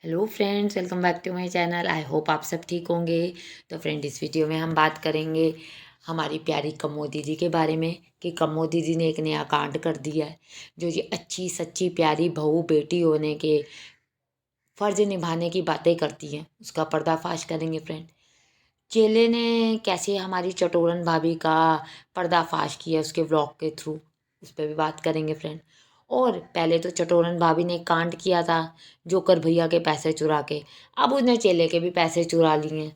Hello friends, welcome back to my channel. I hope आप सब ठीक होंगे। तो फ्रेंड, इस वीडियो में हम बात करेंगे हमारी प्यारी कम्मो दीदी के बारे में कि कम्मो दीदी ने एक नया कांड कर दिया है। जो ये अच्छी सच्ची प्यारी बहू बेटी होने के फ़र्ज़ निभाने की बातें करती हैं, उसका पर्दाफाश करेंगे फ्रेंड। चेले ने कैसे हमारी चटोरन भाभी का पर्दाफाश किया उसके व्लॉग के थ्रू, उस पर भी बात करेंगे फ्रेंड। और पहले तो चटोरन भाभी ने कांड किया था जोकर भैया के पैसे चुरा के, अब उसने चेले के भी पैसे चुरा लिए हैं,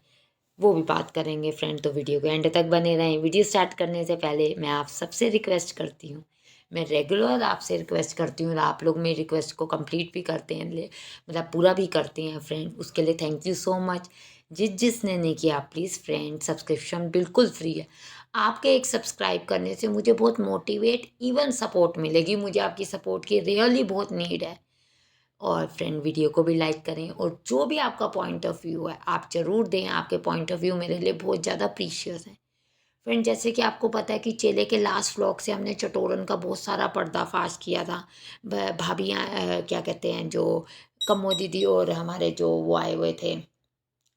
वो भी बात करेंगे फ्रेंड। तो वीडियो के एंड तक बने रहें। वीडियो स्टार्ट करने से पहले मैं आप सबसे रिक्वेस्ट करती हूँ, मैं रेगुलर आपसे रिक्वेस्ट करती हूँ और आप लोग मेरी रिक्वेस्ट को कंप्लीट भी करते हैं, मतलब पूरा भी करते हैं फ्रेंड, उसके लिए थैंक यू सो मच। जिसने नहीं किया प्लीज़ फ्रेंड, सब्सक्रिप्शन बिल्कुल फ्री है। आपके एक सब्सक्राइब करने से मुझे बहुत मोटिवेट इवन सपोर्ट मिलेगी, मुझे आपकी सपोर्ट की रियली बहुत नीड है। और फ्रेंड, वीडियो को भी लाइक करें और जो भी आपका पॉइंट ऑफ व्यू है आप ज़रूर दें। आपके पॉइंट ऑफ व्यू मेरे लिए बहुत ज़्यादा प्रीशियस है फ्रेंड। जैसे कि आपको पता है कि चेले के लास्ट व्लॉग से हमने चटोरन का बहुत सारा पर्दाफाश किया था। भाभियाँ क्या कहते हैं, जो कम्मो दीदी और हमारे जो वो आए हुए थे,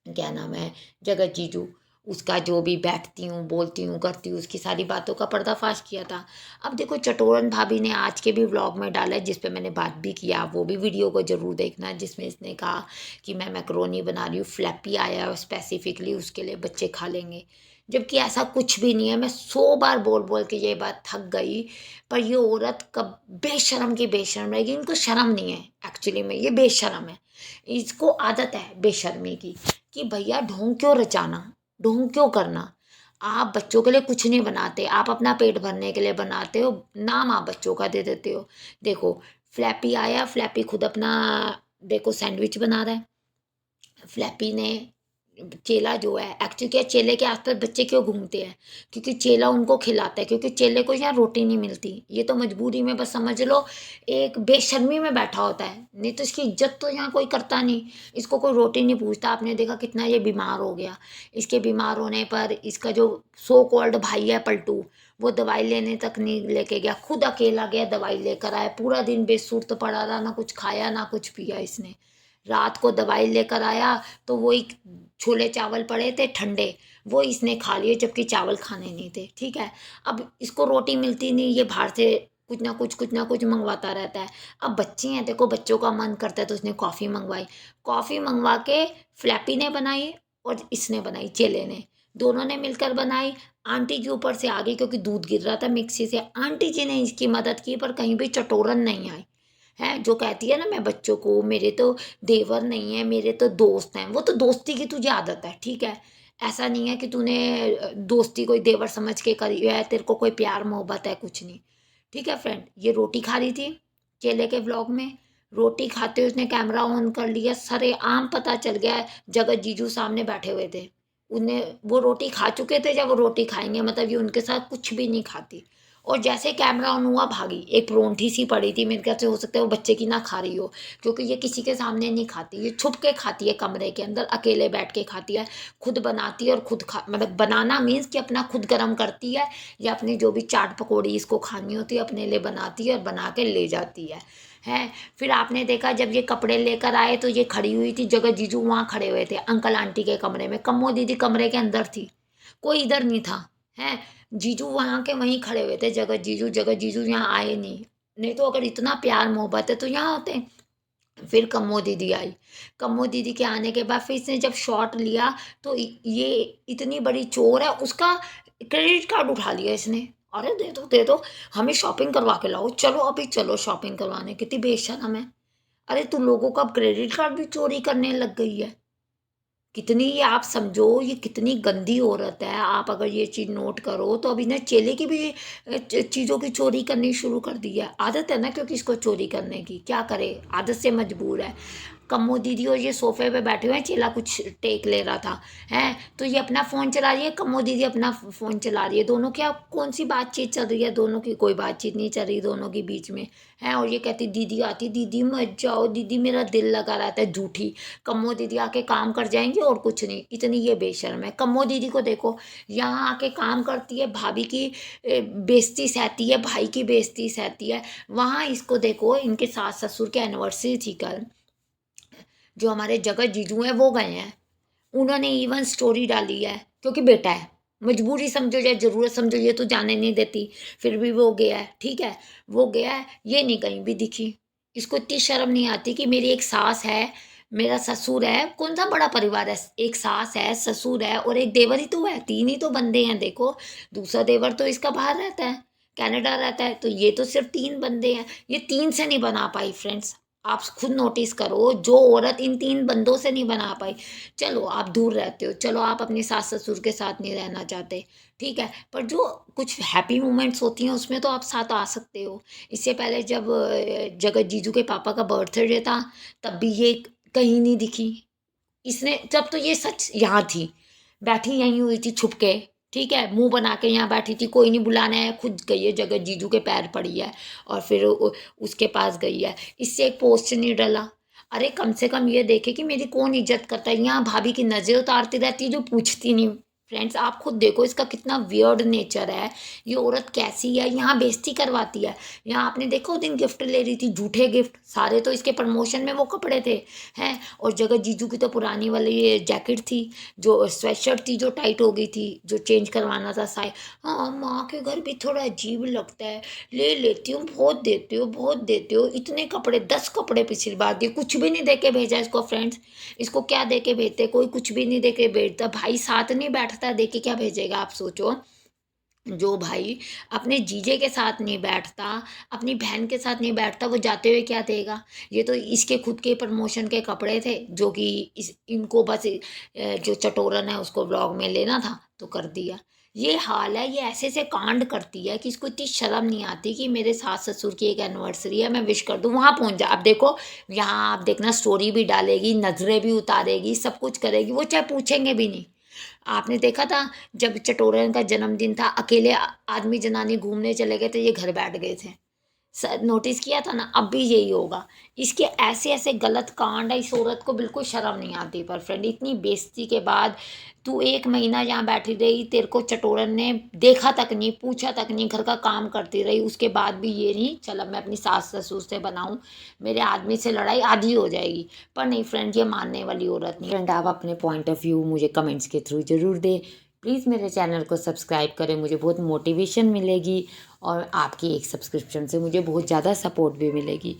क्या नाम है, जगत जीजू, उसका जो भी बैठती हूँ बोलती हूँ करती हूँ उसकी सारी बातों का पर्दाफाश किया था। अब देखो, चटोरन भाभी ने आज के भी व्लॉग में डाला है जिस पे मैंने बात भी किया, वो भी वीडियो को ज़रूर देखना, जिसमें इसने कहा कि मैं मैक्रोनी बना रही हूँ, फ्लैपी आया है स्पेसिफिकली उसके लिए, बच्चे खा लेंगे। जबकि ऐसा कुछ भी नहीं है। मैं 100 बार बोल बोल के ये बात थक गई, पर ये औरत कब बेशरम की बेशरम रहेगी। इनको शर्म नहीं है, एक्चुअली में ये बेशरम है। इसको आदत है बेशर्मी की कि भैया ढोंग क्यों रचाना, ढोंग क्यों करना। आप बच्चों के लिए कुछ नहीं बनाते, आप अपना पेट भरने के लिए बनाते हो, नाम आप बच्चों का दे देते हो। देखो, फ्लैपी आया, फ्लैपी खुद अपना देखो सैंडविच बना रहा है। फ्लैपी ने चेला जो है, एक्चुअली क्या, चेले के आसपास बच्चे क्यों घूमते हैं? क्योंकि चेला उनको खिलाता है, क्योंकि चेले को यहाँ रोटी नहीं मिलती। ये तो मजबूरी में, बस समझ लो, एक बेशर्मी में बैठा होता है, नहीं तो इसकी इज्जत तो यहाँ कोई करता नहीं। इसको कोई रोटी नहीं पूछता। आपने देखा कितना ये बीमार हो गया। इसके बीमार होने पर इसका जो सो कॉल्ड भाई है पलटू, वो दवाई लेने तक नहीं लेके गया, खुद अकेला गया दवाई लेकर आया। पूरा दिन बेसुर्त पड़ा रहा, ना कुछ खाया ना कुछ पिया इसने। रात को दवाई लेकर आया तो वही छोले चावल पड़े थे ठंडे, वो इसने खा लिए, जबकि चावल खाने नहीं थे। ठीक है, अब इसको रोटी मिलती नहीं, ये बाहर से कुछ ना कुछ मंगवाता रहता है। अब बच्चे हैं, देखो बच्चों का मन करता है तो उसने कॉफ़ी मंगवाई। कॉफ़ी मंगवा के फ्लैपी ने बनाई और इसने बनाई, चेले ने, दोनों ने मिलकर बनाई। आंटी जी ऊपर से आ गई क्योंकि दूध गिर रहा था मिक्सी से। आंटी जी ने इसकी मदद की, पर कहीं भी चटोरन नहीं आई है। जो कहती है ना, मैं बच्चों को, मेरे तो देवर नहीं है, मेरे तो दोस्त हैं, वो तो दोस्ती की तुझे आदत है। ठीक है, ऐसा नहीं है कि तूने दोस्ती कोई देवर समझ के करी है, तेरे को कोई प्यार मोहब्बत है, कुछ नहीं। ठीक है फ्रेंड, ये रोटी खा रही थी केले के व्लॉग में। रोटी खाते हुए उसने कैमरा ऑन कर लिया, सरेआम पता चल गया है, जगत जीजू सामने बैठे हुए थे। उन्हें वो रोटी खा चुके थे, जब वो रोटी खाएंगे मतलब ये उनके साथ कुछ भी नहीं खाती। और जैसे कैमरा ऑन हुआ भागी। एक परोंठी सी पड़ी थी, मेरे ख्याल से हो सकता है वो बच्चे की ना खा रही हो, क्योंकि ये किसी के सामने नहीं खाती, ये छुप के खाती है, कमरे के अंदर अकेले बैठ के खाती है। खुद बनाती है और खुद खा, मतलब बनाना मीन्स कि अपना खुद गर्म करती है, या अपनी जो भी चाट पकौड़ी इसको खानी होती है अपने लिए बनाती है और बना के ले जाती है। फिर आपने देखा जब ये कपड़े लेकर आए तो ये खड़ी हुई थी, जगह जीजू वहाँ खड़े हुए थे अंकल आंटी के कमरे में, कम्मो दीदी कमरे के अंदर थी, कोई इधर नहीं था। है, जीजू वहाँ के वहीं खड़े हुए थे, जगत जीजू यहाँ आए नहीं। नहीं तो अगर इतना प्यार मोहब्बत है तो यहाँ होते। फिर कम्मो दीदी आई। कम्मो दीदी के आने के बाद फिर इसने जब शॉट लिया तो ये इतनी बड़ी चोर है, उसका क्रेडिट कार्ड उठा लिया इसने। अरे दे दो दे दो, हमें शॉपिंग करवा के लाओ, चलो अभी चलो शॉपिंग करवाने। कितनी बेशर्म है। अरे तू लोगों का क्रेडिट कार्ड भी चोरी करने लग गई है। कितनी, ये आप समझो ये कितनी गंदी औरत है। आप अगर ये चीज़ नोट करो तो अभी ने चेले की भी चीज़ों की चोरी करनी शुरू कर दी है। आदत है ना, क्योंकि इसको चोरी करने की, क्या करे, आदत से मजबूर है। कम्मो दीदी और ये सोफे पे बैठे हुए हैं, चेला कुछ टेक ले रहा था। है, तो ये अपना फ़ोन चला रही है, कम्मो दीदी अपना फ़ोन चला रही है। दोनों क्या, कौन सी बातचीत चल रही है? दोनों की कोई बातचीत नहीं चल रही दोनों के बीच में। है, और ये कहती दीदी आती, दीदी मत जाओ, दीदी मेरा दिल लगा रहता है। झूठी। कम्मो दीदी आके काम कर जाएंगी और कुछ नहीं, इतनी ये बेशर्म है। कम्मो दीदी को देखो, यहाँ आके काम करती है, भाभी की बेइज्जती सहती है, भाई की बेइज्जती सहती है। वहाँ इसको देखो, इनके सास ससुर की एनिवर्सरी थी कल, जो हमारे जगत जीजू हैं वो गए हैं, उन्होंने इवन स्टोरी डाली है, क्योंकि बेटा है, मजबूरी समझो या ज़रूरत समझो, ये तो जाने नहीं देती, फिर भी वो गया है, ठीक है, वो गया है, ये नहीं कहीं भी दिखी। इसको इतनी शर्म नहीं आती कि मेरी एक सास है, मेरा ससुर है, कौन सा बड़ा परिवार है, एक सास है, ससुर है और एक देवर ही तो है, तीन ही तो बंदे हैं देखो। दूसरा देवर तो इसका बाहर रहता है, कनाडा रहता है, तो ये तो सिर्फ तीन बंदे हैं, ये तीन से नहीं बना पाई फ्रेंड्स। आप खुद नोटिस करो, जो औरत इन तीन बंदों से नहीं बना पाई। चलो आप दूर रहते हो, चलो आप अपने सास ससुर के साथ नहीं रहना चाहते, ठीक है, पर जो कुछ हैप्पी मोमेंट्स होती हैं उसमें तो आप साथ आ सकते हो। इससे पहले जब जगत जीजू के पापा का बर्थडे था, तब भी ये कहीं नहीं दिखी। इसने जब तो ये सच यहाँ थी, बैठी यहीं हुई थी छुप के, ठीक है, मुंह बना के यहाँ बैठी थी, कोई नहीं बुलाने आया, खुद गई है जगत जीजू के पैर पड़ी है और फिर उसके पास गई है। इससे एक पोस्ट नहीं डला। अरे कम से कम ये देखे कि मेरी कौन इज्जत करता है, यहाँ भाभी की नजर उतारती रहती है जो पूछती नहीं। फ्रेंड्स आप खुद देखो इसका कितना वियर्ड नेचर है, ये औरत कैसी है, यहाँ बेइज्जती करवाती है। यहाँ आपने देखा उस दिन गिफ्ट ले रही थी, झूठे गिफ्ट, सारे तो इसके प्रमोशन में वो कपड़े थे हैं। और जगत जीजू की तो पुरानी वाली ये जैकेट थी, जो स्वेटशर्ट थी जो टाइट हो गई थी, जो चेंज करवाना था साइज। हाँ माँ के घर भी थोड़ा अजीब लगता है, ले लेती हूँ, बहुत देते हो बहुत देते हो, इतने कपड़े 10 कपड़े पिछली बार दिए, कुछ भी नहीं दे के भेजा इसको फ्रेंड्स। इसको क्या दे के भेजते, कोई कुछ भी नहीं दे के भेजता, भाई साथ नहीं बैठता, दे के क्या भेजेगा आप सोचो। जो भाई अपने जीजे के साथ नहीं बैठता, अपनी बहन के साथ नहीं बैठता, वो जाते हुए क्या देगा। ये तो इसके खुद के प्रमोशन के कपड़े थे, जो कि इनको बस जो चटोरन है उसको ब्लॉग में लेना था तो कर दिया। ये हाल है, ये ऐसे से कांड करती है कि इसको इतनी शर्म नहीं आती कि मेरे सास ससुर की एक एनिवर्सरी है, मैं विश कर दूँ, वहाँ पहुँच जा। अब देखो यहाँ आप देखना, स्टोरी भी डालेगी, नजरें भी उतारेगी, सब कुछ करेगी, वो चाहे पूछेंगे भी नहीं। आपने देखा था जब चटोरन का जन्मदिन था, अकेले आदमी जनानी घूमने चले गए थे, ये घर बैठ गए थे। नोटिस किया था ना, अब भी यही होगा। इसके ऐसे ऐसे गलत कांड है, इस औरत को बिल्कुल शर्म नहीं आती। पर फ्रेंड इतनी बेइज्जती के बाद तू 1 महीना यहाँ बैठी रही, तेरे को चटोरन ने देखा तक नहीं, पूछा तक नहीं, घर का काम करती रही, उसके बाद भी ये नहीं चल अब मैं अपनी सास ससुर से बनाऊँ, मेरे आदमी से लड़ाई आधी हो जाएगी। पर नहीं फ्रेंड, ये मानने वाली औरत नहीं। फ्रेंड आप अपने पॉइंट ऑफ व्यू मुझे कमेंट्स के थ्रू ज़रूर दें। प्लीज़ मेरे चैनल को सब्सक्राइब करें, मुझे बहुत मोटिवेशन मिलेगी और आपकी एक सब्सक्रिप्शन से मुझे बहुत ज़्यादा सपोर्ट भी मिलेगी।